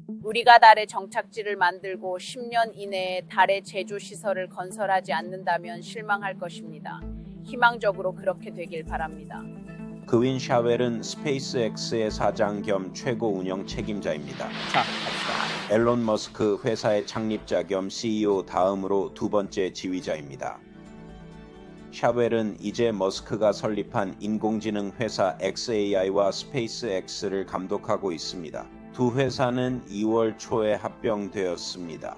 우리가 달에 정착지를 만들고 10년 이내에 달의 제조 시설을 건설하지 않는다면 실망할 것입니다. 희망적으로 그렇게 되길 바랍니다. 그윈 샤웰은 스페이스X의 사장 겸 최고 운영 책임자입니다. 자, 갑시다. 앨런 머스크 회사의 창립자 겸 CEO 다음으로 두 번째 지휘자입니다. 샤웰은 이제 머스크가 설립한 인공지능 회사 xAI와 스페이스X를 감독하고 있습니다. 두 회사는 2월 초에 합병되었습니다.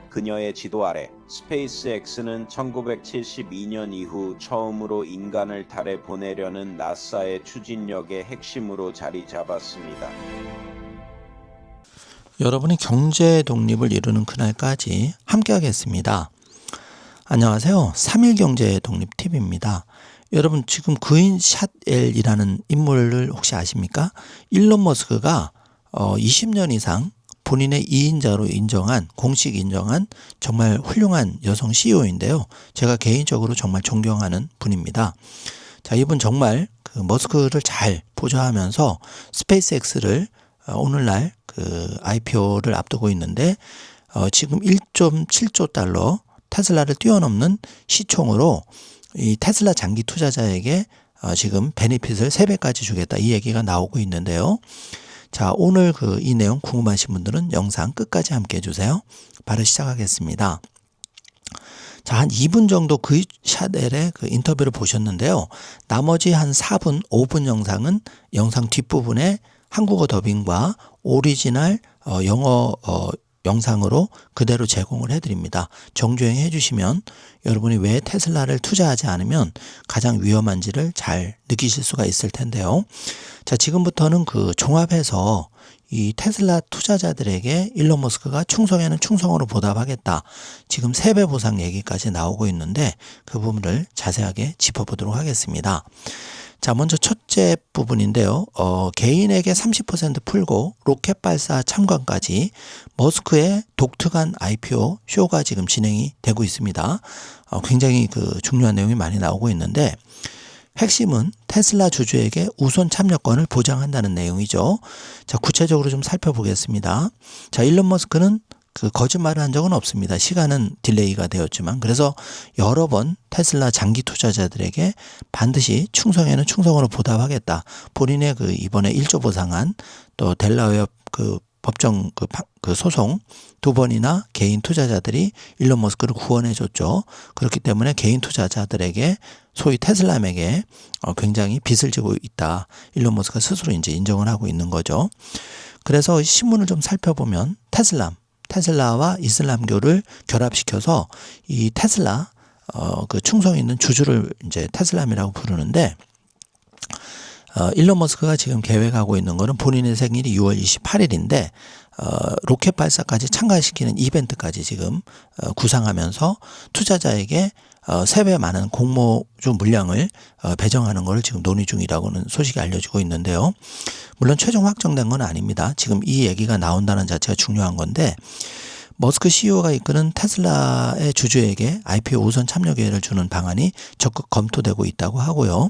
그녀의 지도 아래 스페이스X는 1972년 이후 처음으로 인간을 달에 보내려는 나사의 추진력의 핵심으로 자리 잡았습니다. 여러분이 경제 독립을 이루는 그날까지 함께 하겠습니다. 안녕하세요. 3일 경제 독립 팁입니다. 여러분 지금 그윈 샤웰이라는 인물을 혹시 아십니까? 일론 머스크가 20년 이상 본인의 2인자로 인정한, 공식 인정한 정말 훌륭한 여성 CEO인데요. 제가 개인적으로 정말 존경하는 분입니다. 자, 이분 정말 그 머스크를 잘 보좌하면서 스페이스X를 오늘날 그 IPO를 앞두고 있는데 지금 1.7조 달러 테슬라를 뛰어넘는 시총으로 이 테슬라 장기 투자자에게 지금 베네핏을 3배까지 주겠다 이 얘기가 나오고 있는데요. 자, 오늘 이 내용 궁금하신 분들은 영상 끝까지 함께 해주세요. 바로 시작하겠습니다. 자, 한 2분 정도 그 샤웰의 그 인터뷰를 보셨는데요. 나머지 한 4분, 5분 영상은 영상 뒷부분에 한국어 더빙과 오리지널 영어 영상으로 그대로 제공을 해드립니다. 정주행 해주시면 여러분이 왜 테슬라를 투자하지 않으면 가장 위험한지를 잘 느끼실 수가 있을 텐데요. 자, 지금부터는 그 종합해서 이 테슬라 투자자들에게 일론 머스크가 충성에는 충성으로 보답하겠다. 지금 3배 보상 얘기까지 나오고 있는데 그 부분을 자세하게 짚어보도록 하겠습니다. 자, 먼저 첫째 부분인데요. 개인에게 30% 풀고 로켓 발사 참관까지 머스크의 독특한 IPO 쇼가 지금 진행이 되고 있습니다. 굉장히 그 중요한 내용이 많이 나오고 있는데 핵심은 테슬라 주주에게 우선 참여권을 보장한다는 내용이죠. 자, 구체적으로 좀 살펴보겠습니다. 자, 일론 머스크는 그 거짓말을 한 적은 없습니다. 시간은 딜레이가 되었지만 그래서 여러 번 테슬라 장기 투자자들에게 반드시 충성에는 충성으로 보답하겠다. 본인의 그 이번에 1조 보상안 또 델라웨어 그 법정 그 소송 2번이나 개인 투자자들이 일론 머스크를 구원해 줬죠. 그렇기 때문에 개인 투자자들에게 소위 테슬라에게 굉장히 빚을 지고 있다. 일론 머스크가 스스로 이제 인정을 하고 있는 거죠. 그래서 신문을 좀 살펴보면 테슬라와 이슬람교를 결합시켜서 이 테슬라 그 충성 있는 주주를 이제 테슬람이라고 부르는데 일론 머스크가 지금 계획하고 있는 거는 본인의 생일이 6월 28일인데 로켓 발사까지 참가시키는 이벤트까지 지금 구상하면서 투자자에게 3배 많은 공모주 물량을 배정하는 것을 지금 논의 중이라고는 소식이 알려지고 있는데요. 물론 최종 확정된 건 아닙니다. 지금 이 얘기가 나온다는 자체가 중요한 건데 머스크 CEO가 이끄는 테슬라의 주주에게 IPO 우선 참여 기회를 주는 방안이 적극 검토되고 있다고 하고요.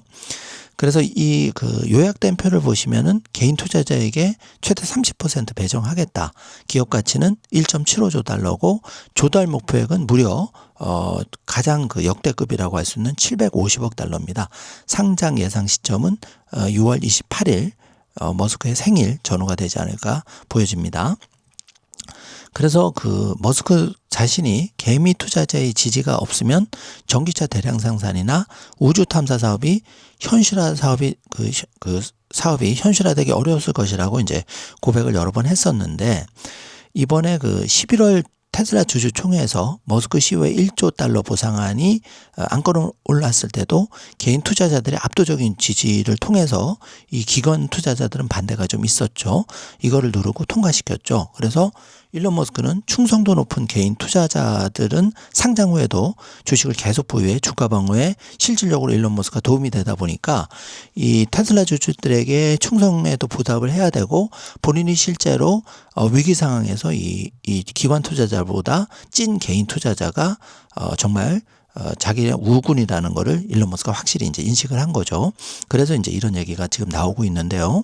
그래서 이 그 요약된 표를 보시면은 개인 투자자에게 최대 30% 배정하겠다. 기업 가치는 1.75조 달러고 조달 목표액은 무려 가장 그 역대급이라고 할 수 있는 750억 달러입니다. 상장 예상 시점은 6월 28일 머스크의 생일 전후가 되지 않을까 보여집니다. 그래서 그 머스크 자신이 개미 투자자의 지지가 없으면 전기차 대량 생산이나 우주 탐사 사업이 사업이 현실화되기 어려웠을 것이라고 이제 고백을 여러 번 했었는데 이번에 그 11월 테슬라 주주총회에서 머스크 CEO의 1조 달러 보상안이 안건으로 올랐을 때도 개인 투자자들의 압도적인 지지를 통해서 이 기관 투자자들은 반대가 좀 있었죠. 이거를 누르고 통과시켰죠. 그래서 일론 머스크는 충성도 높은 개인 투자자들은 상장 후에도 주식을 계속 보유해 주가 방어에 실질적으로 일론 머스크가 도움이 되다 보니까 이 테슬라 주주들에게 충성에도 보답을 해야 되고 본인이 실제로 위기 상황에서 이 기관 투자자보다 찐 개인 투자자가 정말 자기의 우군이라는 거를 일론 머스크가 확실히 이제 인식을 한 거죠. 그래서 이제 이런 얘기가 지금 나오고 있는데요.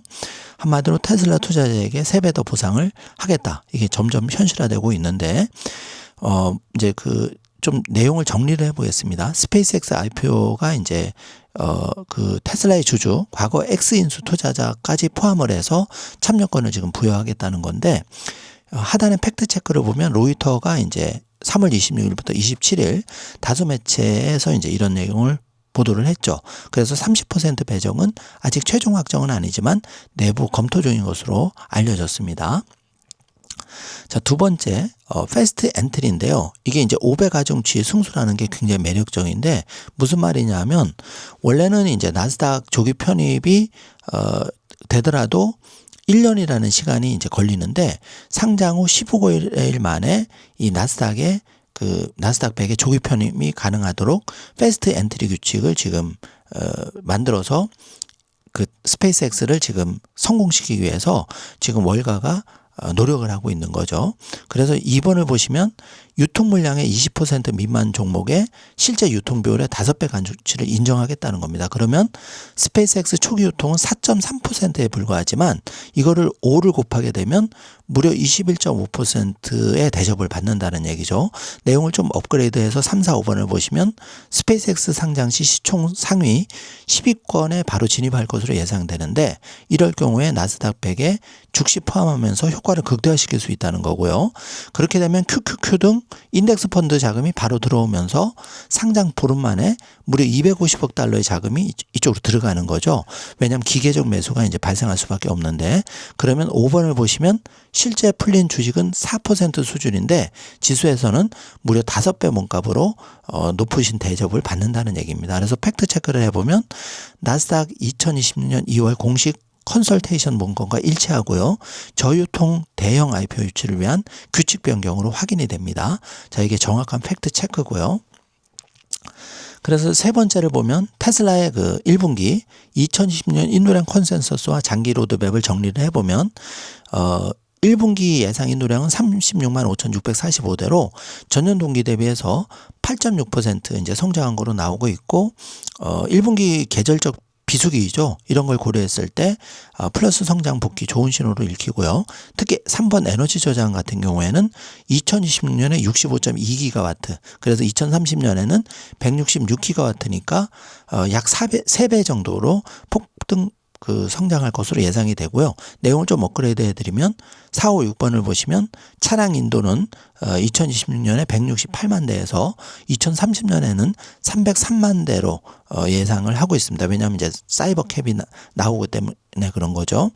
한마디로 테슬라 투자자에게 3배 더 보상을 하겠다. 이게 점점 현실화되고 있는데, 이제 좀 내용을 정리를 해보겠습니다. 스페이스X IPO가 이제 그 테슬라의 주주, 과거 X인수 투자자까지 포함을 해서 참여권을 지금 부여하겠다는 건데, 하단의 팩트 체크를 보면 로이터가 이제 3월 26일부터 27일 다수 매체에서 이제 이런 내용을 보도를 했죠. 그래서 30% 배정은 아직 최종 확정은 아니지만 내부 검토 중인 것으로 알려졌습니다. 자, 두 번째, 패스트 엔트리인데요. 이게 이제 500가중치 승수라는 게 굉장히 매력적인데, 무슨 말이냐면, 원래는 이제 나스닥 조기 편입이, 되더라도 1년이라는 시간이 이제 걸리는데, 상장 후 15일 만에 이 나스닥의 나스닥 100의 조기 편입이 가능하도록 패스트 엔트리 규칙을 지금, 만들어서 스페이스X를 지금 성공시키기 위해서 지금 월가가 노력을 하고 있는 거죠. 그래서 2번을 보시면 유통 물량의 20% 미만 종목의 실제 유통 비율의 5배 간주치를 인정하겠다는 겁니다. 그러면 스페이스X 초기 유통은 4.3%에 불과하지만 이거를 5를 곱하게 되면 무려 21.5%의 대접을 받는다는 얘기죠. 내용을 좀 업그레이드해서 3, 4, 5번을 보시면 스페이스X 상장 시 시총 상위 10위권에 바로 진입할 것으로 예상되는데, 이럴 경우에 나스닥 100에 주식 포함하면서 효과를 극대화시킬 수 있다는 거고요. 그렇게 되면 QQQ 등 인덱스 펀드 자금이 바로 들어오면서 상장 보름 만에 무려 250억 달러의 자금이 이쪽으로 들어가는 거죠. 왜냐하면 기계적 매수가 이제 발생할 수밖에 없는데, 그러면 5번을 보시면 실제 풀린 주식은 4% 수준인데 지수에서는 무려 5배 몸값으로 높으신 대접을 받는다는 얘기입니다. 그래서 팩트 체크를 해보면 나스닥 2026년 2월 공식 컨설테이션 문건과 일치하고요. 저유통 대형 IPO 유치를 위한 규칙 변경으로 확인이 됩니다. 자, 이게 정확한 팩트 체크고요. 그래서 세 번째를 보면 테슬라의 1분기 2020년 인도량 컨센서스와 장기 로드맵을 정리를 해보면 1분기 예상 인도량은 36만 5,645대로 전년 동기 대비해서 8.6% 이제 성장한 거로 나오고 있고, 1분기 계절적 비수기이죠. 이런 걸 고려했을 때 플러스 성장 복귀 좋은 신호로 읽히고요. 특히 3번 에너지 저장 같은 경우에는 2026년에 65.2기가와트, 그래서 2030년에는 166기가와트니까 약 3배 정도로 폭등 성장할 것으로 예상이 되고요. 내용을 좀 업그레이드 해드리면 4, 5, 6번을 보시면 차량 인도는 2026년에 168만 대에서 2030년에는 303만 대로 예상을 하고 있습니다. 왜냐하면 이제 사이버 캡이 나오기 때문에 그런 거죠.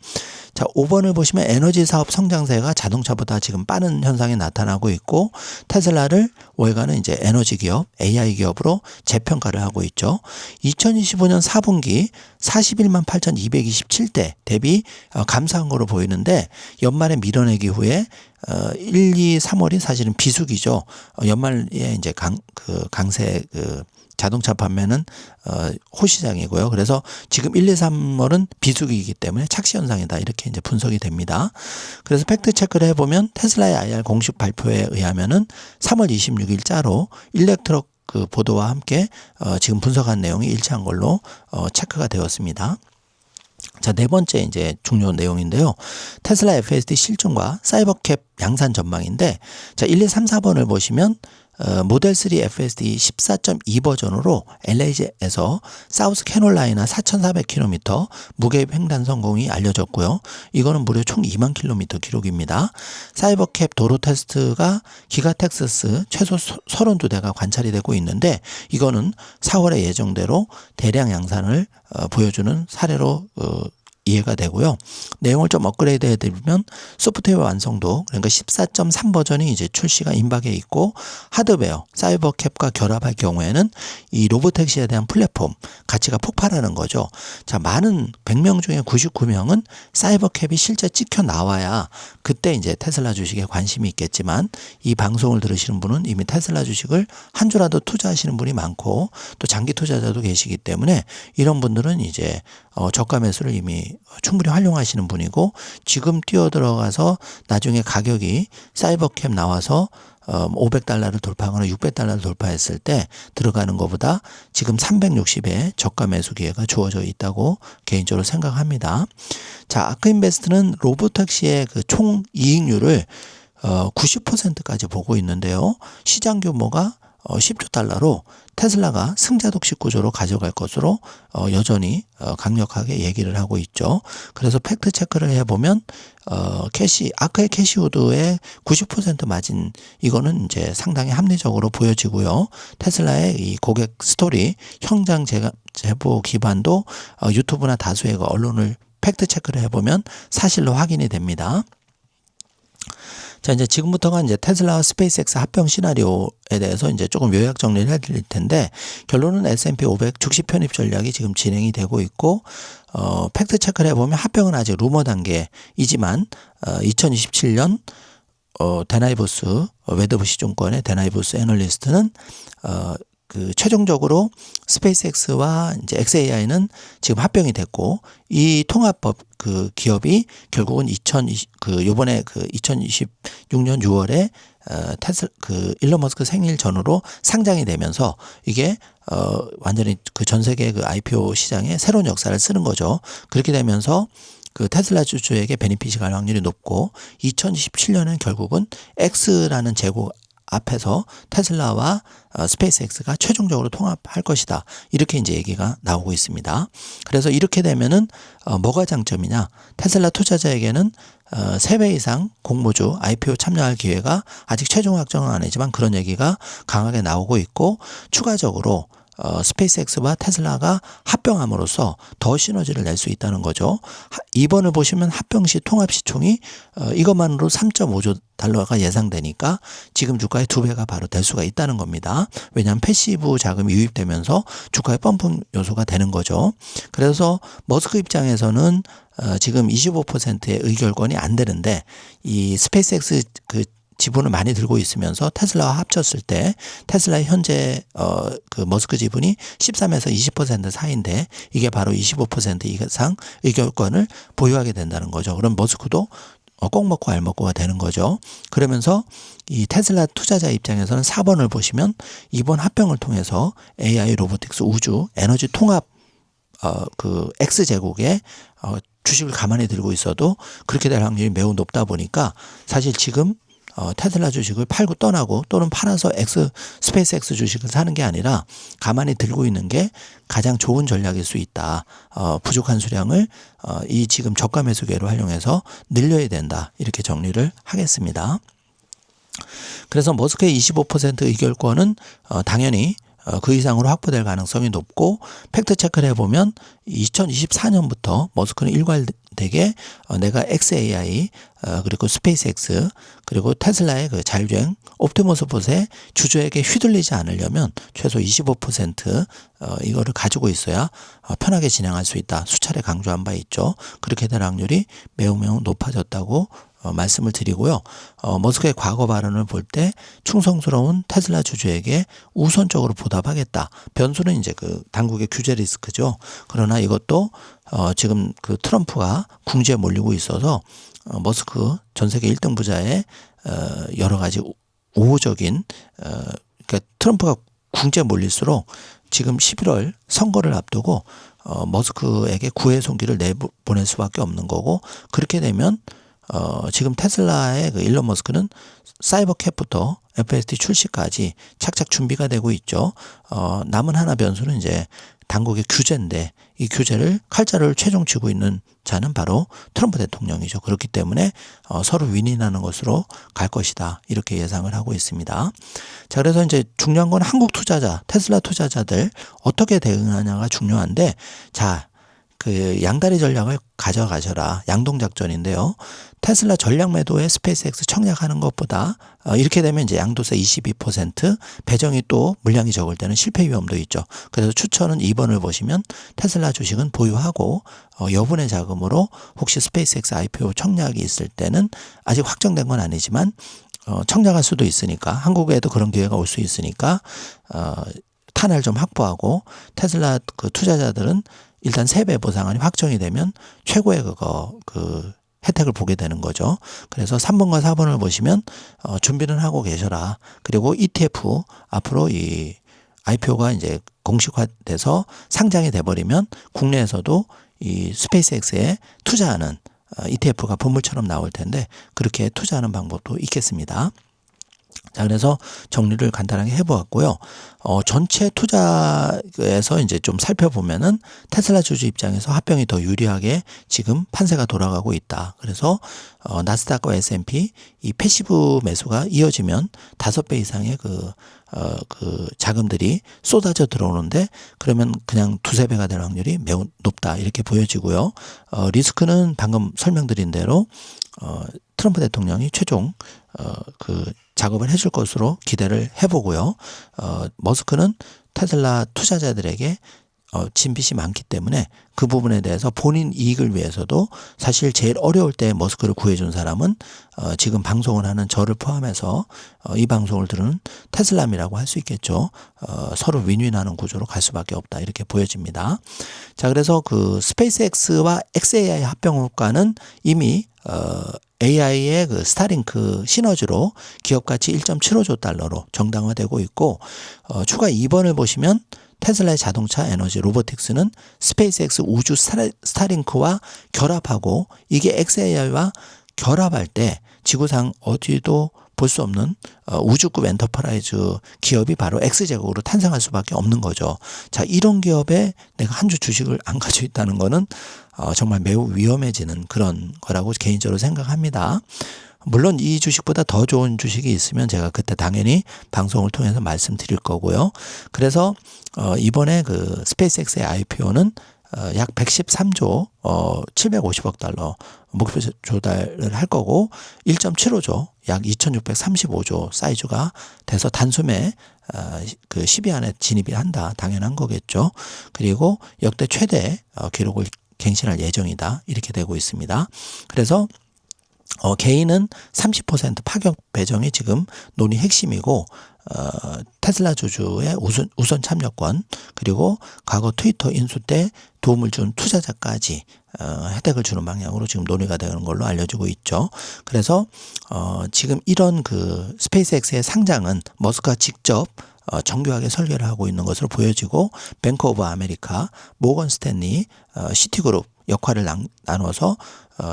자, 5번을 보시면 에너지 사업 성장세가 자동차보다 지금 빠른 현상이 나타나고 있고, 테슬라를 월가는 이제 에너지 기업, AI 기업으로 재평가를 하고 있죠. 2025년 4분기 41만 8,227대 대비 감소한 거로 보이는데, 연말에 밀어내기 후에 1, 2, 3월이 사실은 비수기죠. 연말에 이제 강세 자동차 판매는 호시장이고요. 그래서 지금 1, 2, 3월은 비수기이기 때문에 착시 현상이다, 이렇게 이제 분석이 됩니다. 그래서 팩트 체크를 해보면 테슬라의 IR 공식 발표에 의하면은 3월 26일자로 일렉트럭 보도와 함께 지금 분석한 내용이 일치한 걸로 체크가 되었습니다. 자, 네 번째 이제 중요한 내용인데요. 테슬라 FSD 실증과 사이버캡 양산 전망인데, 자, 1, 2, 3, 4번을 보시면 모델 3 FSD 14.2 버전으로 LA에서 사우스 캐롤라이나 4,400km 무게입 횡단 성공이 알려졌고요. 이거는 무려 총 2만 km 기록입니다. 사이버캡 도로 테스트가 기가 텍사스 최소 32대가 관찰이 되고 있는데, 이거는 4월에 예정대로 대량 양산을 보여주는 사례로 이해가 되고요. 내용을 좀 업그레이드 해드리면 소프트웨어 완성도, 그러니까 14.3 버전이 이제 출시가 임박해 있고, 하드웨어 사이버캡과 결합할 경우에는 이 로보택시에 대한 플랫폼 가치가 폭발하는 거죠. 자, 많은 100명 중에 99명은 사이버캡이 실제 찍혀 나와야 그때 이제 테슬라 주식에 관심이 있겠지만, 이 방송을 들으시는 분은 이미 테슬라 주식을 한 주라도 투자하시는 분이 많고 또 장기 투자자도 계시기 때문에 이런 분들은 이제 저가 매수를 이미 충분히 활용하시는 분이고, 지금 뛰어들어가서 나중에 가격이 사이버캡 나와서 500달러를 돌파하거나 600달러를 돌파했을 때 들어가는 것보다 지금 360의 저가 매수 기회가 주어져 있다고 개인적으로 생각합니다. 자, 아크인베스트는 로보택시의 그 총 이익률을 90%까지 보고 있는데요. 시장 규모가 10조 달러로 테슬라가 승자 독식 구조로 가져갈 것으로 여전히 강력하게 얘기를 하고 있죠. 그래서 팩트 체크를 해보면 아크의 캐시우드의 90% 마진 이거는 이제 상당히 합리적으로 보여지고요. 테슬라의 이 고객 스토리 현장 제보 기반도 유튜브나 다수의 언론을 팩트 체크를 해보면 사실로 확인이 됩니다. 자, 이제 지금부터가 이제 테슬라와 스페이스X 합병 시나리오에 대해서 이제 조금 요약 정리를 해드릴 텐데, 결론은 S&P 500 주식 편입 전략이 지금 진행이 되고 있고, 팩트 체크를 해보면 합병은 아직 루머 단계이지만, 2027년, 데나이보스, 웨더부시 증권의 데나이보스 애널리스트는, 최종적으로 스페이스X와 이제 XAI는 지금 합병이 됐고, 이 통합법 기업이 결국은 요번에 2026년 6월에 일론 머스크 생일 전후로 상장이 되면서 이게 완전히 전 세계 IPO 시장에 새로운 역사를 쓰는 거죠. 그렇게 되면서 테슬라 주주에게 베니핏이 갈 확률이 높고, 2027년은 결국은 X라는 재고 앞에서 테슬라와 스페이스X가 최종적으로 통합할 것이다. 이렇게 이제 얘기가 나오고 있습니다. 그래서 이렇게 되면은 뭐가 장점이냐? 테슬라 투자자에게는 3배 이상 공모주 IPO 참여할 기회가 아직 최종 확정은 아니지만 그런 얘기가 강하게 나오고 있고, 추가적으로 스페이스X와 테슬라가 합병함으로써 더 시너지를 낼 수 있다는 거죠. 2번을 보시면 합병 시 통합 시총이 이것만으로 3.5조 달러가 예상되니까 지금 주가의 2배가 바로 될 수가 있다는 겁니다. 왜냐하면 패시브 자금이 유입되면서 주가의 펌핑 요소가 되는 거죠. 그래서 머스크 입장에서는 지금 25%의 의결권이 안 되는데, 이 스페이스X 지분을 많이 들고 있으면서 테슬라와 합쳤을 때 테슬라의 현재 머스크 지분이 13에서 20% 사이인데, 이게 바로 25% 이상 의결권을 보유하게 된다는 거죠. 그럼 머스크도 꼭 먹고 알 먹고가 되는 거죠. 그러면서 이 테슬라 투자자 입장에서는 4번을 보시면 이번 합병을 통해서 AI, 로보틱스, 우주, 에너지 통합 X제국의 주식을 가만히 들고 있어도 그렇게 될 확률이 매우 높다 보니까, 사실 지금 테슬라 주식을 팔고 떠나고 또는 팔아서 스페이스X 주식을 사는 게 아니라 가만히 들고 있는 게 가장 좋은 전략일 수 있다. 부족한 수량을 이 지금 저가 매수 기회로 활용해서 늘려야 된다. 이렇게 정리를 하겠습니다. 그래서 머스크의 25% 의결권은 당연히 그 이상으로 확보될 가능성이 높고, 팩트 체크를 해보면 2024년부터 머스크는 일괄되게 내가 XAI 그리고 스페이스X 그리고 테슬라의 자율주행 옵티머스 봇의 주주에게 휘둘리지 않으려면 최소 25% 이거를 가지고 있어야 편하게 진행할 수 있다. 수차례 강조한 바 있죠. 그렇게 될 확률이 매우 높아졌다고 말씀을 드리고요. 머스크의 과거 발언을 볼 때 충성스러운 테슬라 주주에게 우선적으로 보답하겠다. 변수는 이제 당국의 규제 리스크죠. 그러나 이것도 지금 트럼프가 궁지에 몰리고 있어서 머스크 전 세계 1등 부자의 여러 가지 우호적인 그러니까 트럼프가 궁지에 몰릴수록 지금 11월 선거를 앞두고 머스크에게 구애 손길을 내보낼 수밖에 없는 거고, 그렇게 되면 지금 테슬라의 일론 머스크는 사이버캡부터 FSD 출시까지 착착 준비가 되고 있죠. 남은 하나 변수는 이제 당국의 규제인데, 이 규제를 칼자루를 최종 쥐고 있는 자는 바로 트럼프 대통령이죠. 그렇기 때문에 서로 윈윈하는 것으로 갈 것이다. 이렇게 예상을 하고 있습니다. 자, 그래서 이제 중요한 건 한국 투자자, 테슬라 투자자들 어떻게 대응하냐가 중요한데, 자, 양다리 전략을 가져가셔라. 양동작전인데요. 테슬라 전략 매도에 스페이스X 청약하는 것보다 이렇게 되면 이제 양도세 22%, 배정이 또 물량이 적을 때는 실패 위험도 있죠. 그래서 추천은 2번을 보시면 테슬라 주식은 보유하고 여분의 자금으로 혹시 스페이스X IPO 청약이 있을 때는 아직 확정된 건 아니지만 청약할 수도 있으니까, 한국에도 그런 기회가 올 수 있으니까 탄을 좀 확보하고, 테슬라 투자자들은 일단 3배 보상안이 확정이 되면 최고의 혜택을 보게 되는 거죠. 그래서 3번과 4번을 보시면 준비는 하고 계셔라. 그리고 ETF 앞으로 이 IPO가 이제 공식화돼서 상장이 돼버리면 국내에서도 이 스페이스X에 투자하는 ETF가 본물처럼 나올 텐데 그렇게 투자하는 방법도 있겠습니다. 자, 그래서 정리를 간단하게 해보았고요. 전체 투자에서 이제 좀 살펴보면은 테슬라 주주 입장에서 합병이 더 유리하게 지금 판세가 돌아가고 있다. 그래서 나스닥과 S&P 이 패시브 매수가 이어지면 5배 이상의 그 자금들이 쏟아져 들어오는데 그러면 그냥 2~3배가 될 확률이 매우 높다 이렇게 보여지고요. 리스크는 방금 설명드린 대로 트럼프 대통령이 최종 그 작업을 해줄 것으로 기대를 해보고요. 머스크는 테슬라 투자자들에게 진빚이 많기 때문에 그 부분에 대해서 본인 이익을 위해서도 사실 제일 어려울 때 머스크를 구해준 사람은 지금 방송을 하는 저를 포함해서 이 방송을 들은 테슬라미라고 할 수 있겠죠. 서로 윈윈하는 구조로 갈 수밖에 없다 이렇게 보여집니다. 자, 그래서 그 스페이스X와 xAI 합병 효과는 이미 AI의 그 스타링크 시너지로 기업가치 1.75조 달러로 정당화되고 있고 추가 2번을 보시면 테슬라의 자동차 에너지 로보틱스는 스페이스X 우주 스타링크와 결합하고 이게 xAI와 결합할 때 지구상 어디도 볼 수 없는 우주급 엔터프라이즈 기업이 바로 X제국으로 탄생할 수밖에 없는 거죠. 자, 이런 기업에 내가 한 주 주식을 안 가지고 있다는 거는 정말 매우 위험해지는 그런 거라고 개인적으로 생각합니다. 물론 이 주식보다 더 좋은 주식이 있으면 제가 그때 당연히 방송을 통해서 말씀드릴 거고요. 그래서 이번에 그 스페이스X의 IPO는 약 113조 750억 달러 목표 조달을 할 거고 1.75조 약 2635조 사이즈가 돼서 단숨에 그 10위 안에 진입이 한다. 당연한 거겠죠. 그리고 역대 최대 기록을 갱신할 예정이다. 이렇게 되고 있습니다. 그래서 개인은 30% 파격 배정이 지금 논의 핵심이고 테슬라 주주의 우선 참여권 그리고 과거 트위터 인수 때 도움을 준 투자자까지 혜택을 주는 방향으로 지금 논의가 되는 걸로 알려지고 있죠. 그래서 지금 이런 그 스페이스X의 상장은 머스크가 직접 정교하게 설계를 하고 있는 것으로 보여지고 뱅크 오브 아메리카, 모건 스탠리, 시티그룹 역할을 나눠서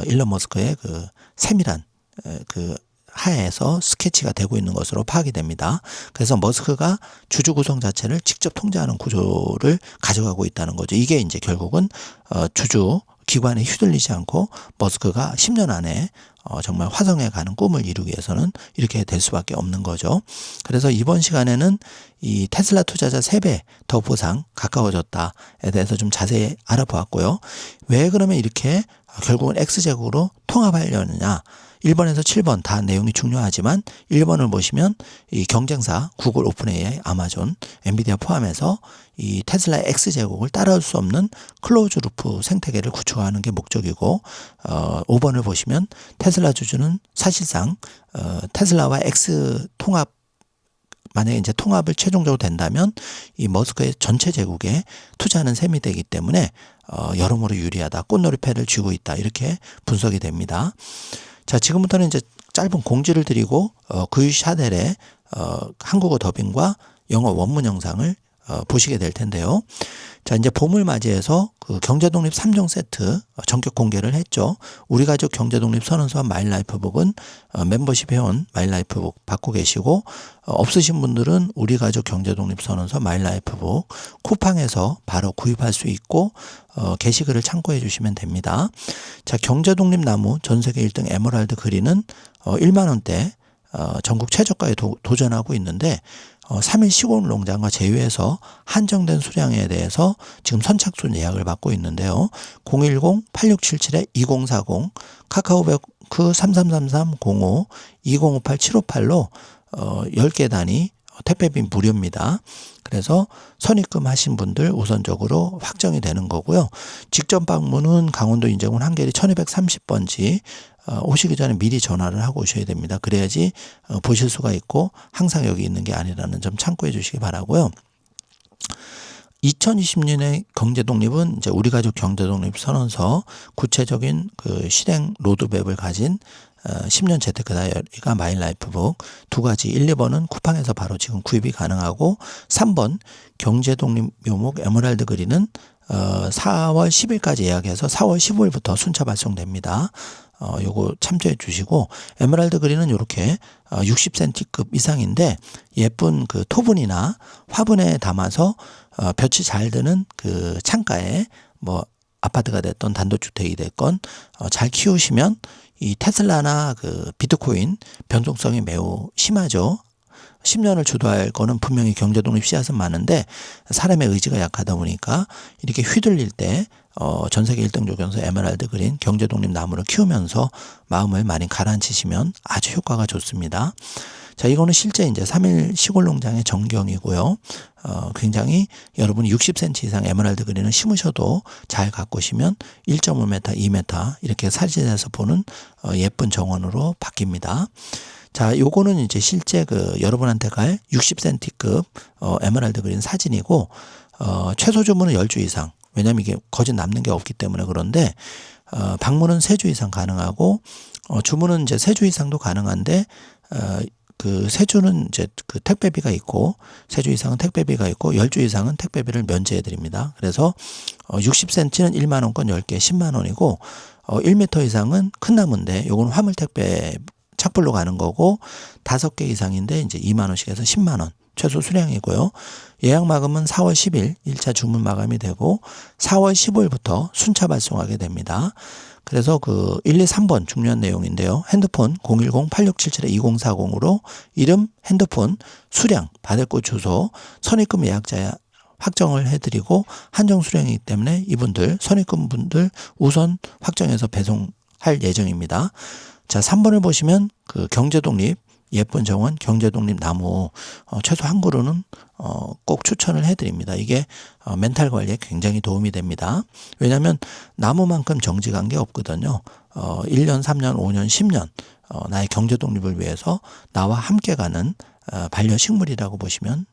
일론 머스크의 그 세밀한 그 하에서 스케치가 되고 있는 것으로 파악이 됩니다. 그래서 머스크가 주주 구성 자체를 직접 통제하는 구조를 가져가고 있다는 거죠. 이게 이제 결국은 주주 기관에 휘둘리지 않고 머스크가 10년 안에 정말 화성에 가는 꿈을 이루기 위해서는 이렇게 될 수밖에 없는 거죠. 그래서 이번 시간에는 이 테슬라 투자자 3배 더 보상 가까워졌다에 대해서 좀 자세히 알아보았고요. 왜 그러면 이렇게 결국은 X제국으로 통합하려느냐. 1번에서 7번 다 내용이 중요하지만 1번을 보시면 이 경쟁사 구글, 오픈 AI, 아마존, 엔비디아 포함해서 이 테슬라의 X제국을 따라올 수 없는 클로즈 루프 생태계를 구축하는 게 목적이고 5번을 보시면 테슬라 주주는 사실상 테슬라와 X 통합 만약에 이제 통합을 최종적으로 된다면 이 머스크의 전체 제국에 투자하는 셈이 되기 때문에 여러모로 유리하다. 꽃놀이패를 쥐고 있다. 이렇게 분석이 됩니다. 자, 지금부터는 이제 짧은 공지를 드리고 그유 샤넬의 한국어 더빙과 영어 원문 영상을 보시게 될 텐데요. 자, 이제 봄을 맞이해서 그 경제독립 3종 세트 전격 공개를 했죠. 우리 가족 경제독립 선언서와 마일라이프북은 멤버십 회원 마일라이프북 받고 계시고 없으신 분들은 우리 가족 경제독립 선언서 마일라이프북 쿠팡에서 바로 구입할 수 있고 게시글을 참고해 주시면 됩니다. 자, 경제독립 나무 전세계 1등 에메랄드 그린은 1만 원대 전국 최저가에 도전하고 있는데 3일 시골 농장과 제휴해서 한정된 수량에 대해서 지금 선착순 예약을 받고 있는데요. 010-8677-2040 카카오뱅크 333305 2058-758로 10개 단위 택배비 무료입니다. 그래서 선입금 하신 분들 우선적으로 확정이 되는 거고요. 직접 방문은 강원도 인제군 한계리 1230번지 오시기 전에 미리 전화를 하고 오셔야 됩니다. 그래야지 보실 수가 있고 항상 여기 있는 게 아니라는 점 참고해 주시기 바라고요. 2020년의 경제 독립은 이제 우리 가족 경제 독립 선언서 구체적인 그 실행 로드맵을 가진 10년 재테크 다이어리가 마인라이프북 두 가지 1, 2번은 쿠팡에서 바로 지금 구입이 가능하고 3번 경제 독립 묘목 에메랄드 그린은 4월 10일까지 예약해서 4월 15일부터 순차 발송됩니다. 요거 참조해 주시고 에메랄드 그린은 이렇게 60cm급 이상인데 예쁜 그 토분이나 화분에 담아서 볕이 잘 드는 그 창가에 뭐 아파트가 됐건 단독주택이 됐건 잘 키우시면 이 테슬라나 그 비트코인 변동성이 매우 심하죠. 10년을 주도할 거는 분명히 경제독립 씨앗은 많은데 사람의 의지가 약하다 보니까 이렇게 휘둘릴 때 전 세계 1등 조경수 에메랄드 그린 경제독립 나무를 키우면서 마음을 많이 가라앉히시면 아주 효과가 좋습니다. 자, 이거는 실제 이제 3일 시골 농장의 전경이고요. 굉장히 여러분이 60cm 이상 에메랄드 그린을 심으셔도 잘 가꾸시면 1.5m, 2m 이렇게 사진에서 보는 예쁜 정원으로 바뀝니다. 자, 요거는 이제 실제 그 여러분한테 갈 60cm급 에메랄드 그린 사진이고 최소 주문은 10주 이상. 왜냐면 이게 거짓 남는 게 없기 때문에 그런데 방문은 3주 이상 가능하고 주문은 이제 3주 이상도 가능한데 그 3주는 이제 그 택배비가 있고 3주 이상은 택배비가 있고 10주 이상은 택배비를 면제해 드립니다. 그래서 60cm는 1만 원권 10개 10만 원이고 1m 이상은 큰 나무인데 요건 화물 택배 착불로 가는 거고 5개 이상인데 이제 2만 원씩 해서 10만 원 최소 수량이고요. 예약 마감은 4월 10일 1차 주문 마감이 되고 4월 15일부터 순차 발송하게 됩니다. 그래서 그 1, 2, 3번 중요한 내용인데요. 핸드폰 010-8677-2040으로 이름, 핸드폰, 수량, 받을 곳 주소, 선입금 예약자 확정을 해드리고 한정 수량이기 때문에 이분들 선입금 분들 우선 확정해서 배송할 예정입니다. 자, 3번을 보시면 그 경제독립 예쁜 정원 경제독립 나무 최소 한 그루는 꼭 추천을 해드립니다. 이게 멘탈 관리에 굉장히 도움이 됩니다. 왜냐하면 나무만큼 정직한 게 없거든요. 1년, 3년, 5년, 10년 나의 경제독립을 위해서 나와 함께 가는 반려식물이라고 보시면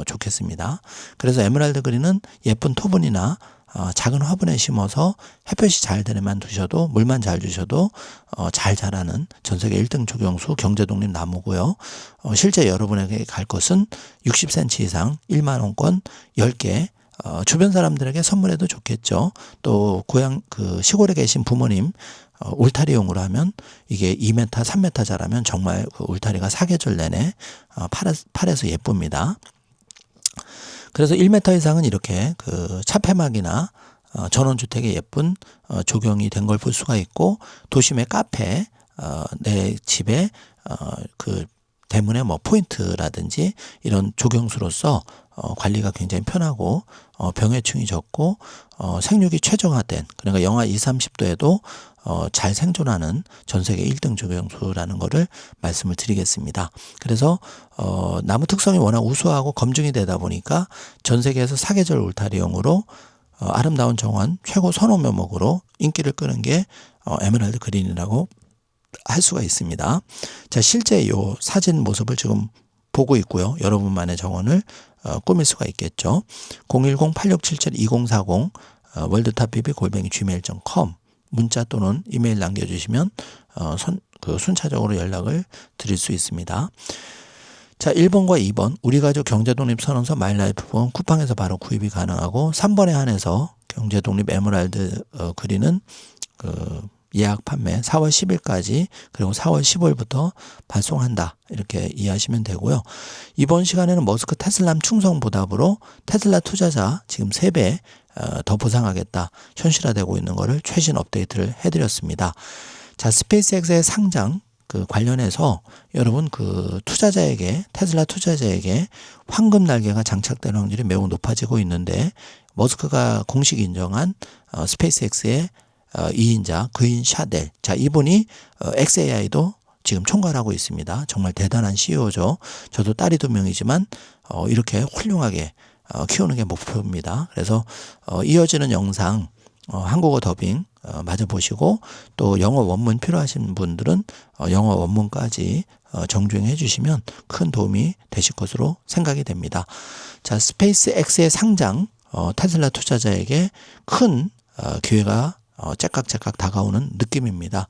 좋겠습니다. 그래서 에메랄드 그린은 예쁜 토분이나 작은 화분에 심어서 햇볕이 잘 드네만 두셔도 물만 잘 주셔도 잘 자라는 전세계 1등 조경수 경제독립 나무고요. 실제 여러분에게 갈 것은 60cm 이상 1만 원권 10개 주변 사람들에게 선물해도 좋겠죠. 또 고향 그 시골에 계신 부모님 울타리용으로 하면 이게 2m, 3m 자라면 정말 그 울타리가 사계절 내내 팔에서 예쁩니다. 그래서 1m 이상은 이렇게 그 차폐막이나 전원주택에 예쁜 조경이 된 걸 볼 수가 있고 도심의 카페, 내 집에 그 대문에 뭐 포인트라든지 이런 조경수로서 관리가 굉장히 편하고 병해충이 적고 생육이 최적화된 그러니까 영하 20, 30도에도 잘 생존하는 전세계 1등 조경수라는 거를 말씀을 드리겠습니다. 그래서 나무 특성이 워낙 우수하고 검증이 되다 보니까 전 세계에서 사계절 울타리용으로 아름다운 정원 최고 선호 묘목으로 인기를 끄는 게 에메랄드 그린이라고 할 수가 있습니다. 자, 실제 요 사진 모습을 지금 보고 있고요. 여러분만의 정원을 꾸밀 수가 있겠죠. 010-8677-2040 worldtopbb@gmail.com 문자 또는 이메일 남겨주시면 순차적으로 연락을 드릴 수 있습니다. 자, 1번과 2번 우리가족 경제독립선언서 마인라이프본 쿠팡에서 바로 구입이 가능하고 3번에 한해서 경제독립 에메랄드 그린은 예약 판매 4월 10일까지 그리고 4월 15일부터 발송한다 이렇게 이해하시면 되고요. 이번 시간에는 머스크 테슬라 충성 보답으로 테슬라 투자자 지금 3배 더 보상하겠다 현실화되고 있는 거를 최신 업데이트를 해드렸습니다. 자, 스페이스X의 상장 그 관련해서 여러분 그 투자자에게 테슬라 투자자에게 황금 날개가 장착될 확률이 매우 높아지고 있는데 머스크가 공식 인정한 스페이스X의 2인자 그인 샤델 자 이분이 xAI도 지금 총괄하고 있습니다. 정말 대단한 CEO죠. 저도 딸이 2명이지만 이렇게 훌륭하게 키우는 게 목표입니다. 그래서 이어지는 영상 한국어 더빙 마저 보시고 또 영어 원문 필요하신 분들은 영어 원문까지 정주행해 주시면 큰 도움이 되실 것으로 생각이 됩니다. 자, 스페이스X의 상장 테슬라 투자자에게 큰 기회가 째깍째깍 다가오는 느낌입니다.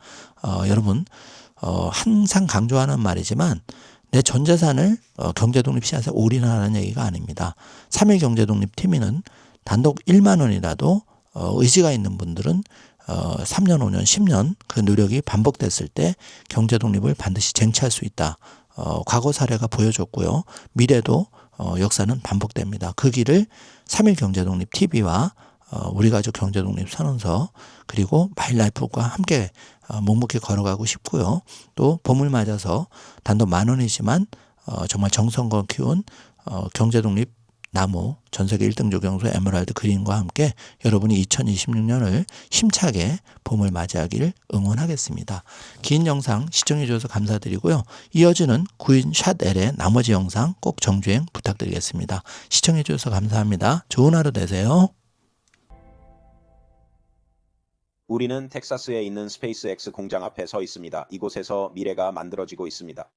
여러분 항상 강조하는 말이지만 내 전 재산을 경제독립 씨앗에 올인하라는 얘기가 아닙니다. 3일 경제독립팀에는 단독 1만 원이라도 의지가 있는 분들은 3년, 5년, 10년 그 노력이 반복됐을 때 경제독립을 반드시 쟁취할 수 있다. 과거 사례가 보여줬고요. 미래도 역사는 반복됩니다. 그 길을 3일 경제독립 TV와 우리 가족 경제독립 선언서 그리고 마일라이프과 함께 묵묵히 걸어가고 싶고요. 또 봄을 맞아서 단돈 10,000원이지만 정말 정성껏 키운 경제독립 나무 전세계 1등 조경수 에메랄드 그린과 함께 여러분이 2026년을 힘차게 봄을 맞이하기를 응원하겠습니다. 긴 영상 시청해 주셔서 감사드리고요. 이어지는 구인 샷L의 나머지 영상 꼭 정주행 부탁드리겠습니다. 시청해 주셔서 감사합니다. 좋은 하루 되세요. 우리는 텍사스에 있는 스페이스X 공장 앞에 서 있습니다. 이곳에서 미래가 만들어지고 있습니다.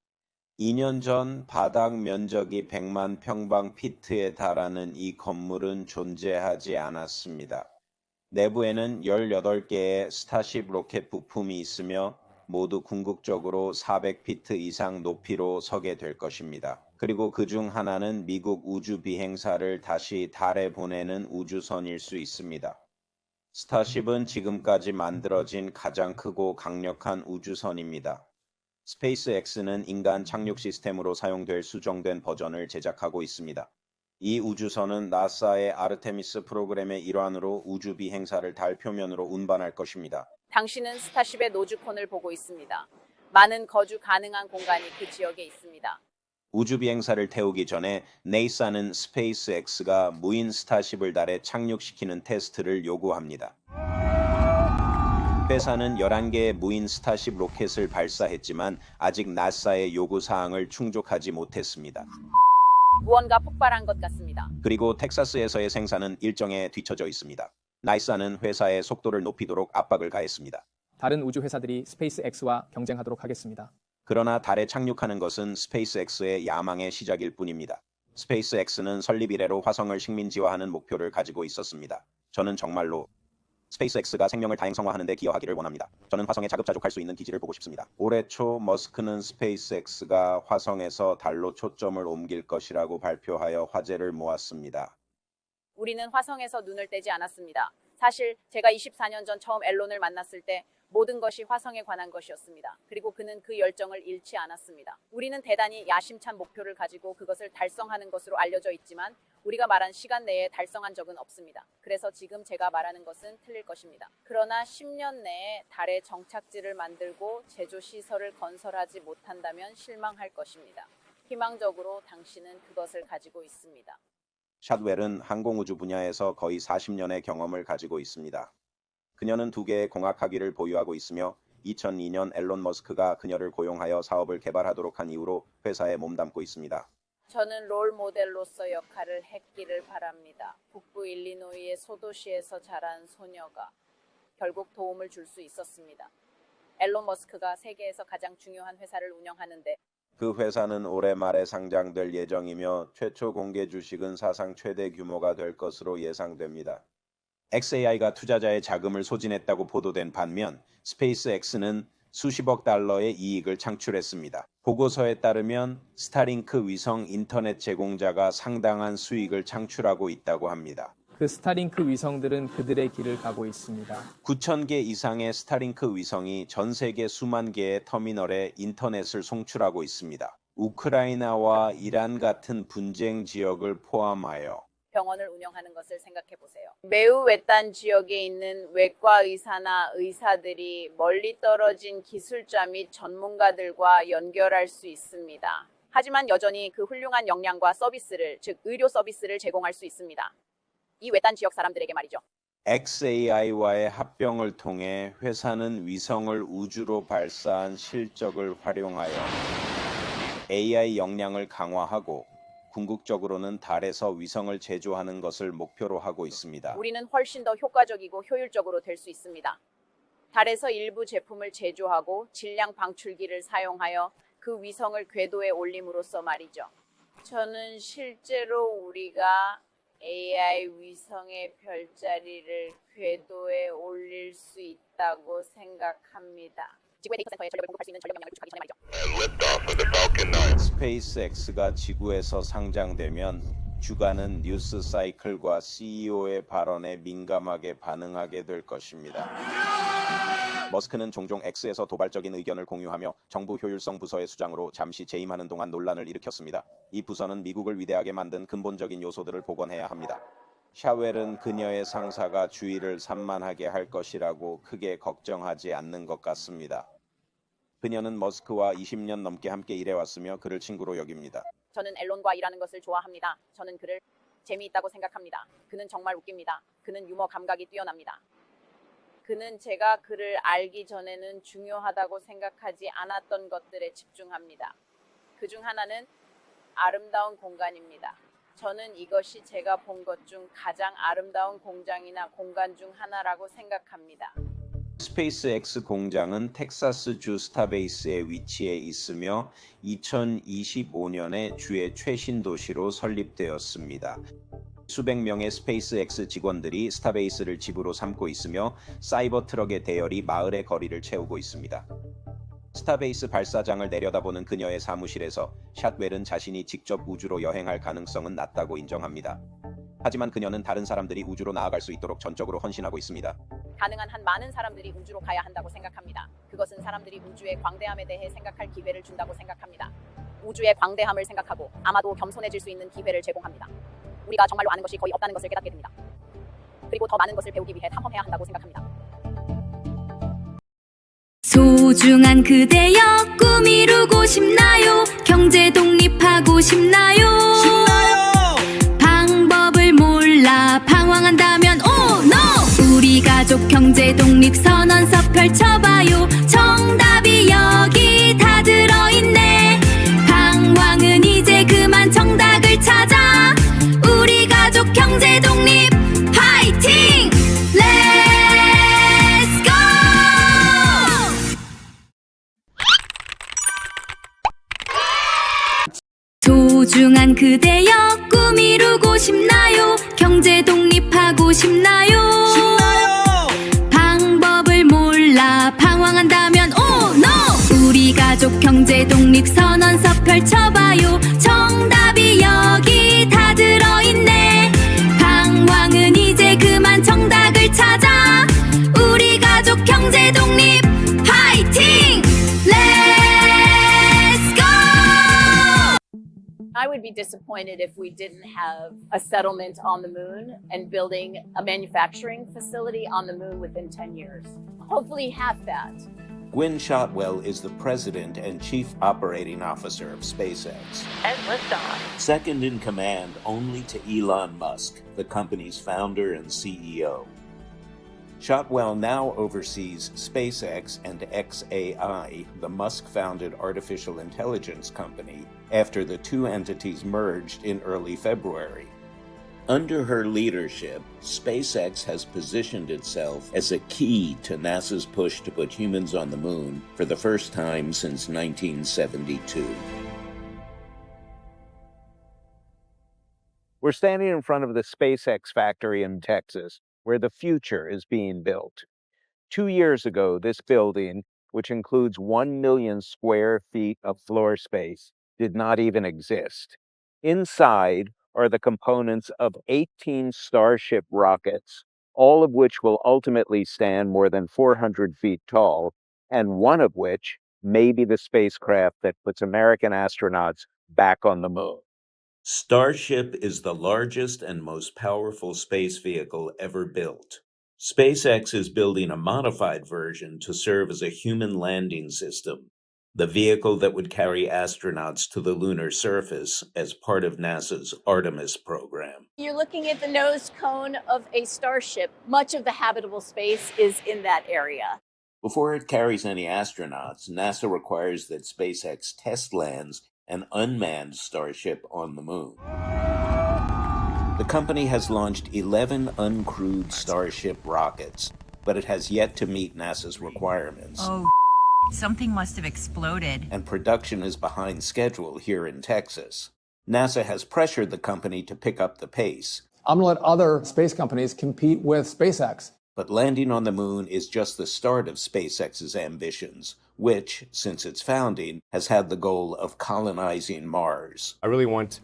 2년 전 바닥 면적이 100만 평방피트에 달하는 이 건물은 존재하지 않았습니다. 내부에는 18개의 스타쉽 로켓 부품이 있으며 모두 궁극적으로 400피트 이상 높이로 서게 될 것입니다. 그리고 그중 하나는 미국 우주 비행사를 다시 달에 보내는 우주선일 수 있습니다. 스타쉽은 지금까지 만들어진 가장 크고 강력한 우주선입니다. 스페이스X는 인간 착륙 시스템으로 사용될 수정된 버전을 제작하고 있습니다. 이 우주선은 나사의 아르테미스 프로그램의 일환으로 우주 비행사를 달 표면으로 운반할 것입니다. 당신은 스타쉽의 노즈콘을 보고 있습니다. 많은 거주 가능한 공간이 그 지역에 있습니다. 우주 비행사를 태우기 전에 네이사는 스페이스X가 무인 스타쉽을 달에 착륙시키는 테스트를 요구합니다. 회사는 11개의 무인 스타쉽 로켓을 발사했지만 아직 나사의 요구 사항을 충족하지 못했습니다. 무언가 폭발한 것 같습니다. 그리고 텍사스에서의 생산은 일정에 뒤처져 있습니다. 나사는 회사의 속도를 높이도록 압박을 가했습니다. 다른 우주 회사들이 스페이스X와 경쟁하도록 하겠습니다. 그러나 달에 착륙하는 것은 스페이스X의 야망의 시작일 뿐입니다. 스페이스X는 설립 이래로 화성을 식민지화하는 목표를 가지고 있었습니다. 저는 정말로 스페이스X가 생명을 다행성화하는 데 기여하기를 원합니다. 저는 화성에 자급자족할 수 있는 기지를 보고 싶습니다. 올해 초 머스크는 스페이스X가 화성에서 달로 초점을 옮길 것이라고 발표하여 화제를 모았습니다. 우리는 화성에서 눈을 떼지 않았습니다. 사실 제가 24년 전 처음 앨런을 만났을 때 모든 것이 화성에 관한 것이었습니다. 그리고 그는 그 열정을 잃지 않았습니다. 우리는 대단히 야심찬 목표를 가지고 그것을 달성하는 것으로 알려져 있지만 우리가 말한 시간 내에 달성한 적은 없습니다. 그래서 지금 제가 말하는 것은 틀릴 것입니다. 그러나 10년 내에 달에 정착지를 만들고 제조 시설을 건설하지 못한다면 실망할 것입니다. 희망적으로 당신은 그것을 가지고 있습니다. 샷웰은 항공우주 분야에서 거의 40년의 경험을 가지고 있습니다. 그녀는 2개의 공학학위를 보유하고 있으며 2002년 앨런 머스크가 그녀를 고용하여 사업을 개발하도록 한 이후로 회사에 몸담고 있습니다. 저는 롤 모델로서 역할을 했기를 바랍니다. 북부 일리노이의 소도시에서 자란 소녀가 결국 도움을 줄 수 있었습니다. 앨런 머스크가 세계에서 가장 중요한 회사를 운영하는데 그 회사는 올해 말에 상장될 예정이며 최초 공개 주식은 사상 최대 규모가 될 것으로 예상됩니다. xAI가 투자자의 자금을 소진했다고 보도된 반면 스페이스X는 수십억 달러의 이익을 창출했습니다. 보고서에 따르면 스타링크 위성 인터넷 제공자가 상당한 수익을 창출하고 있다고 합니다. 그 스타링크 위성들은 그들의 길을 가고 있습니다. 9,000개 이상의 스타링크 위성이 전 세계 수만 개의 터미널에 인터넷을 송출하고 있습니다. 우크라이나와 이란 같은 분쟁 지역을 포함하여 병원을 운영하는 것을 생각해 보세요. 매우 외딴 지역에 있는 외과 의사나 의사들이 멀리 떨어진 기술자 및 전문가들과 연결할 수 있습니다. 하지만 여전히 그 훌륭한 역량과 서비스를, 즉 의료 서비스를 제공할 수 있습니다. 이 외딴 지역 사람들에게 말이죠. xAI와의 합병을 통해 회사는 위성을 우주로 발사한 실적을 활용하여 AI 역량을 강화하고 궁극적으로는 달에서 위성을 제조하는 것을 목표로 하고 있습니다. 우리는 훨씬 더 효과적이고 효율적으로 될 수 있습니다. 달에서 일부 제품을 제조하고 질량 방출기를 사용하여 그 위성을 궤도에 올림으로써 말이죠. 저는 실제로 우리가 AI 위성의 별자리를 궤도에 올릴 수 있다고 생각합니다. 지구의 데이터 센터에 전력을 공급할 수 있는 전력 역량을 구축하기 전에 말이죠. 스페이스X가 지구에서 상장되면 주간은 뉴스 사이클과 CEO의 발언에 민감하게 반응하게 될 것입니다. 머스크는 종종 X에서 도발적인 의견을 공유하며 정부 효율성 부서의 수장으로 잠시 재임하는 동안 논란을 일으켰습니다. 이 부서는 미국을 위대하게 만든 근본적인 요소들을 복원해야 합니다. 샤웰은 그녀의 상사가 주의를 산만하게 할 것이라고 크게 걱정하지 않는 것 같습니다. 그녀는 머스크와 20년 넘게 함께 일해왔으며 그를 친구로 여깁니다. 저는 앨런과 일하는 것을 좋아합니다. 저는 그를 재미있다고 생각합니다. 그는 정말 웃깁니다. 그는 유머 감각이 뛰어납니다. 그는 제가 그를 알기 전에는 중요하다고 생각하지 않았던 것들에 집중합니다. 그중 하나는 아름다운 공간입니다. 저는 이것이 제가 본 것 중 가장 아름다운 공장이나 공간 중 하나라고 생각합니다. 스페이스X 공장은 텍사스주 스타베이스에 위치해 있으며 2025년에 주의 최신 도시로 설립되었습니다. 수백 명의 스페이스X 직원들이 스타베이스를 집으로 삼고 있으며 사이버 트럭의 대열이 마을의 거리를 채우고 있습니다. 스타베이스 발사장을 내려다보는 그녀의 사무실에서 샷웰은 자신이 직접 우주로 여행할 가능성은 낮다고 인정합니다. 하지만 그녀는 다른 사람들이 우주로 나아갈 수 있도록 전적으로 헌신하고 있습니다. 가능한 한 많은 사람들이 우주로 가야 한다고 생각합니다. 그것은 사람들이 우주의 광대함에 대해 생각할 기회를 준다고 생각합니다. 우주의 광대함을 생각하고 아마도 겸손해질 수 있는 기회를 제공합니다. 우리가 정말로 아는 것이 거의 없다는 것을 깨닫게 됩니다. 그리고 더 많은 것을 배우기 위해 탐험해야 한다고 생각합니다. 소중한 그대여 꿈 이루고 싶나요? 경제 독립하고 싶나요? 방법을 몰라 방황한다면 oh no! 우리 가족 경제 독립 선언서 펼쳐봐요. 정답이 여기 다 들어있네. 방황은 이제 그만 정답을 찾아. 우리 가족 경제 독립 파이팅! Let's go! 소중한 그대여 꿈 이루고 싶나요? 경제 독립하고 싶나요? 방법을 몰라 방황한다면 oh no! 우리 가족 경제 독립 선언서 펼쳐봐요. 정답이 여기 다 들어있네. 방황은 이제 그만 정답을 찾아. 우리 가족 경제 독립 파이팅! Let's go! I would be disappointed if we didn't have a settlement on the moon and building a manufacturing facility on the moon within 10 years. Hopefully half that. Gwynne Shotwell is the president and chief operating officer of SpaceX. And liftoff. Second in command only to Elon Musk, the company's founder and CEO. Shotwell now oversees SpaceX and xAI, the Musk-founded artificial intelligence company, after the two entities merged in early February. Under her leadership, SpaceX has positioned itself as a key to NASA's push to put humans on the moon for the first time since 1972. We're standing in front of the SpaceX factory in Texas, where the future is being built. 2 years ago, this building, which includes 1 million square feet of floor space, did not even exist. Inside are the components of 18 Starship rockets, all of which will ultimately stand more than 400 feet tall, and one of which may be the spacecraft that puts American astronauts back on the moon. Starship is the largest and most powerful space vehicle ever built. SpaceX is building a modified version to serve as a human landing system, the vehicle that would carry astronauts to the lunar surface as part of NASA's Artemis program. You're looking at the nose cone of a Starship. Much of the habitable space is in that area. Before it carries any astronauts, NASA requires that SpaceX test lands an unmanned Starship on the moon. The company has launched 11 uncrewed Starship rockets, but it has yet to meet NASA's requirements. Oh, something must have exploded. And production is behind schedule here in Texas. NASA has pressured the company to pick up the pace. I'm going to let other space companies compete with SpaceX. But landing on the moon is just the start of SpaceX's ambitions, which, since its founding, has had the goal of colonizing Mars. I really want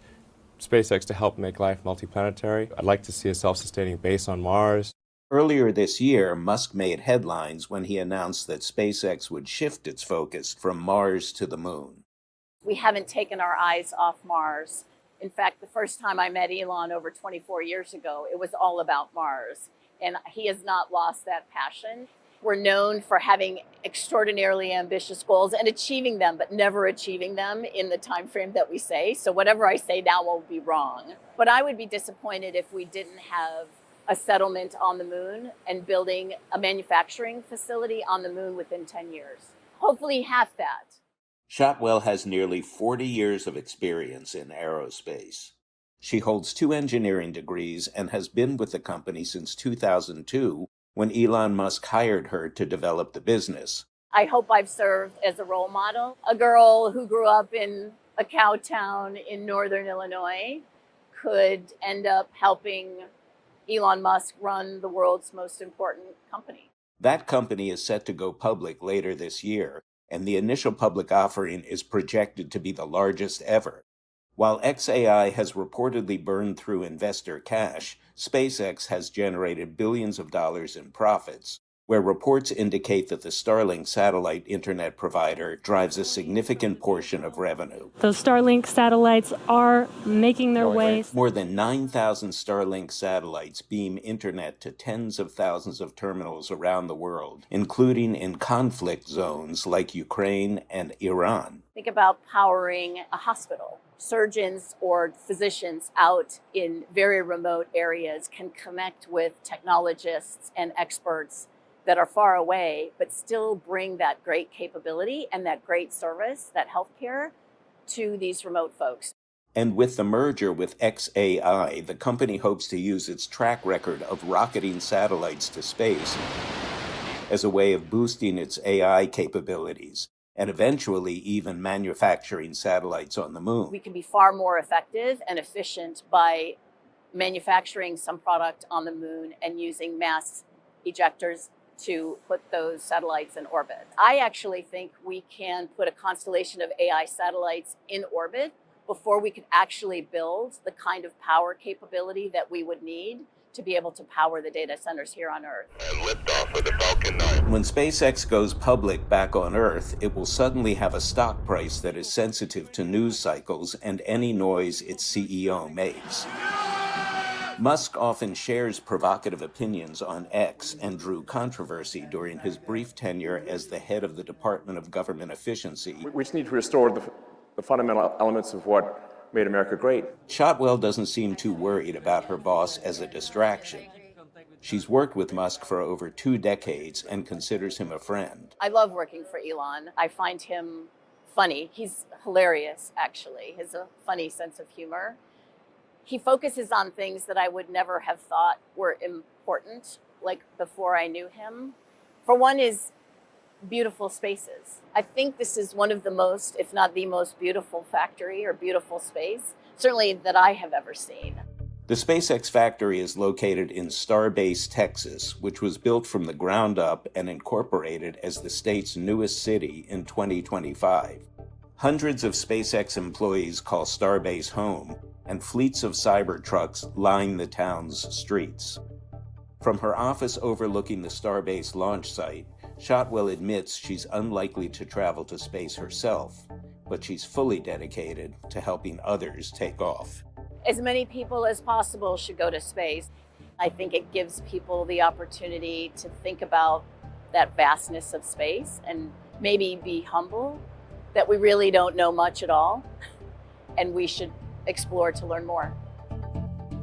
SpaceX to help make life multiplanetary. I'd like to see a self-sustaining base on Mars. Earlier this year, Musk made headlines when he announced that SpaceX would shift its focus from Mars to the moon. We haven't taken our eyes off Mars. In fact, the first time I met Elon over 24 years ago, it was all about Mars. And he has not lost that passion. We're known for having extraordinarily ambitious goals and achieving them, but never achieving them in the time frame that we say. So whatever I say now will be wrong. But I would be disappointed if we didn't have a settlement on the moon and building a manufacturing facility on the moon within 10 years. Hopefully half that. Shotwell has nearly 40 years of experience in aerospace. She holds 2 engineering degrees and has been with the company since 2002, when Elon Musk hired her to develop the business. I hope I've served as a role model. A girl who grew up in a cow town in northern Illinois could end up helping Elon Musk run the world's most important company. That company is set to go public later this year, and the initial public offering is projected to be the largest ever. While xAI has reportedly burned through investor cash, SpaceX has generated billions of dollars in profits, where reports indicate that the Starlink satellite internet provider drives a significant portion of revenue. Those Starlink satellites are making their way. More than 9,000 Starlink satellites beam internet to tens of thousands of terminals around the world, including in conflict zones like Ukraine and Iran. Think about powering a hospital. Surgeons or physicians out in very remote areas can connect with technologists and experts that are far away, but still bring that great capability and that great service, that healthcare, to these remote folks. And with the merger with xAI, the company hopes to use its track record of rocketing satellites to space as a way of boosting its AI capabilities, and eventually even manufacturing satellites on the moon. We can be far more effective and efficient by manufacturing some product on the moon and using mass ejectors to put those satellites in orbit. I actually think we can put a constellation of AI satellites in orbit before we could actually build the kind of power capability that we would need to be able to power the data centers here on Earth. And liftoff of the Falcon 9. When SpaceX goes public back on Earth, it will suddenly have a stock price that is sensitive to news cycles and any noise its CEO makes. Musk often shares provocative opinions on X and drew controversy during his brief tenure as the head of the Department of Government Efficiency. We just need to restore the fundamental elements of what made America great. Shotwell doesn't seem too worried about her boss as a distraction. She's worked with Musk for over 2 decades and considers him a friend. I love working for Elon. I find him funny. He's hilarious, actually. He has a funny sense of humor. He focuses on things that I would never have thought were important, like before I knew him. For one is beautiful spaces. I think this is one of the most, if not the most beautiful factory or beautiful space, certainly that I have ever seen. The SpaceX factory is located in Starbase, Texas, which was built from the ground up and incorporated as the state's newest city in 2025. Hundreds of SpaceX employees call Starbase home, and fleets of Cybertrucks line the town's streets. From her office overlooking the Starbase launch site, Shotwell admits she's unlikely to travel to space herself, but she's fully dedicated to helping others take off. As many people as possible should go to space. I think it gives people the opportunity to think about that vastness of space and maybe be humble that we really don't know much at all, and we should explore to learn more.